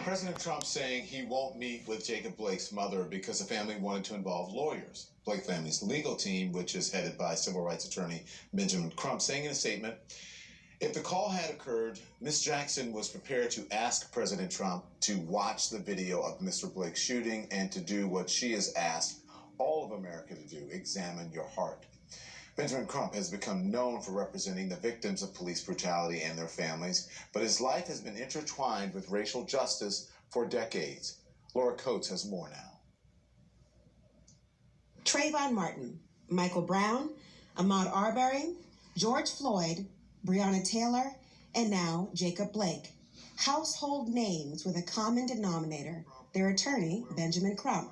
President Trump saying he won't meet with Jacob Blake's mother because the family wanted to involve lawyers. Blake family's legal team, which is headed by civil rights attorney Benjamin Crump, saying in a statement, if the call had occurred, Ms. Jackson was prepared to ask President Trump to watch the video of Mr. Blake's shooting and to do what she has asked all of America to do, examine your heart. Benjamin Crump has become known for representing the victims of police brutality and their families, but his life has been intertwined with racial justice for decades. Laura Coates has more now. Trayvon Martin, Michael Brown, Ahmaud Arbery, George Floyd, Breonna Taylor, and now Jacob Blake. Household names with a common denominator, their attorney, Benjamin Crump.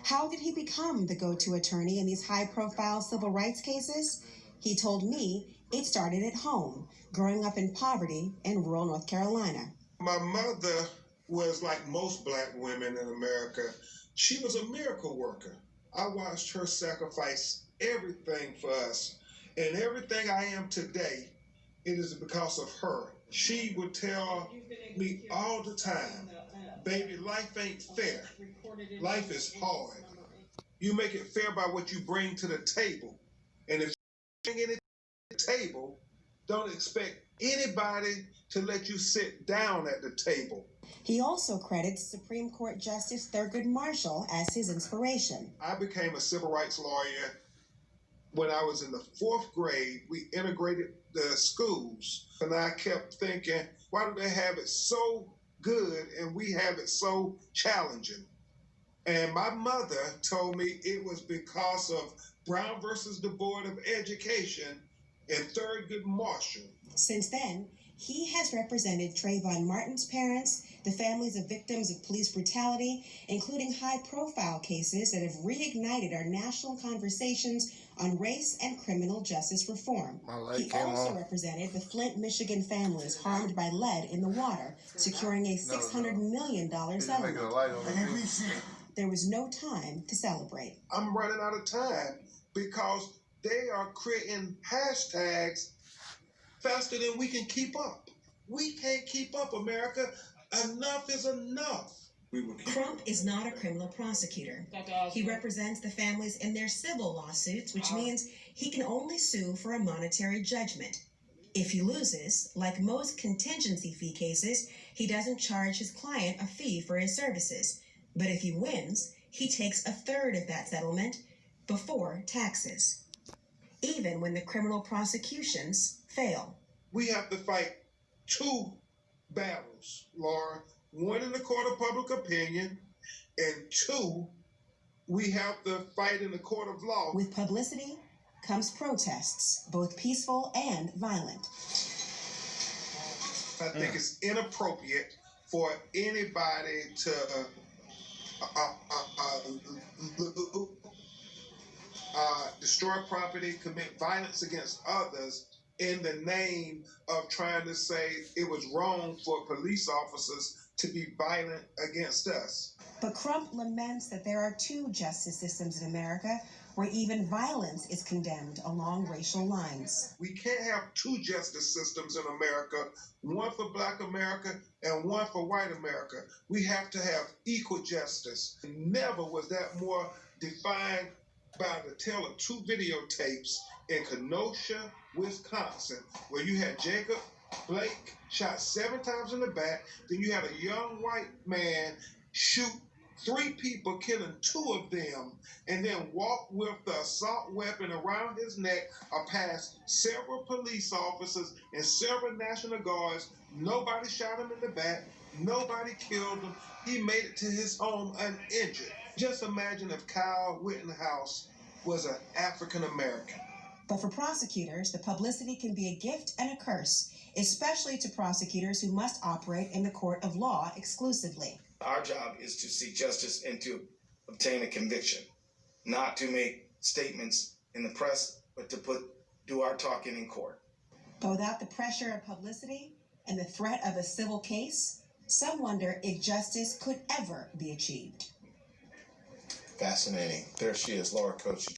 How did he become the go-to attorney in these high-profile civil rights cases? He told me it started at home, growing up in poverty in rural North Carolina. My mother was like most black women in America. She was a miracle worker. I watched her sacrifice everything for us. And everything I am today, it is because of her. She would tell me all the time, baby, life ain't fair. Life is hard. You make it fair by what you bring to the table. And if you bring anything to the table, don't expect anybody to let you sit down at the table. He also credits Supreme Court Justice Thurgood Marshall as his inspiration. I became a civil rights lawyer when I was in the 4th grade. We integrated the schools, and I kept thinking, why do they have it so good and we have it so challenging? And my mother told me it was because of Brown versus the Board of Education and Thurgood Marshall. Since then, he has represented Trayvon Martin's parents, the families of victims of police brutality, including high-profile cases that have reignited our national conversations on race and criminal justice reform. He also represented the Flint, Michigan families harmed by lead in the water, securing a $600 million settlement. There was no time to celebrate. I'm running out of time because they are creating hashtags faster than we can keep up. We can't keep up, America. Enough is enough. Crump is not a criminal prosecutor. He represents the families in their civil lawsuits, which means he can only sue for a monetary judgment. If he loses, like most contingency fee cases, he doesn't charge his client a fee for his services. But if he wins, he takes 1/3 of that settlement before taxes, even when the criminal prosecutions fail. We have to fight 2 battles, Laura. 1 in the court of public opinion, and 2, we have to fight in the court of law. With publicity comes protests, both peaceful and violent. I think it's inappropriate for anybody to destroy property, commit violence against others in the name of trying to say it was wrong for police officers to be violent against us. But Crump laments that there are 2 justice systems in America where even violence is condemned along racial lines. We can't have 2 justice systems in America, one for black America and one for white America. We have to have equal justice. Never was that more defined by the tale of 2 videotapes in Kenosha, Wisconsin, where you had Jacob Blake shot 7 times in the back. Then you had a young white man shoot 3 people, killing 2 of them, and then walk with the assault weapon around his neck past several police officers and several National Guards. Nobody shot him in the back. Nobody killed him. He made it to his home uninjured. Just imagine if Kyle Rittenhouse was an African American. But for prosecutors, the publicity can be a gift and a curse, especially to prosecutors who must operate in the court of law exclusively. Our job is to seek justice and to obtain a conviction, not to make statements in the press, but to do our talking in court. But without the pressure of publicity and the threat of a civil case, some wonder if justice could ever be achieved. Fascinating. There she is, Laura Coates.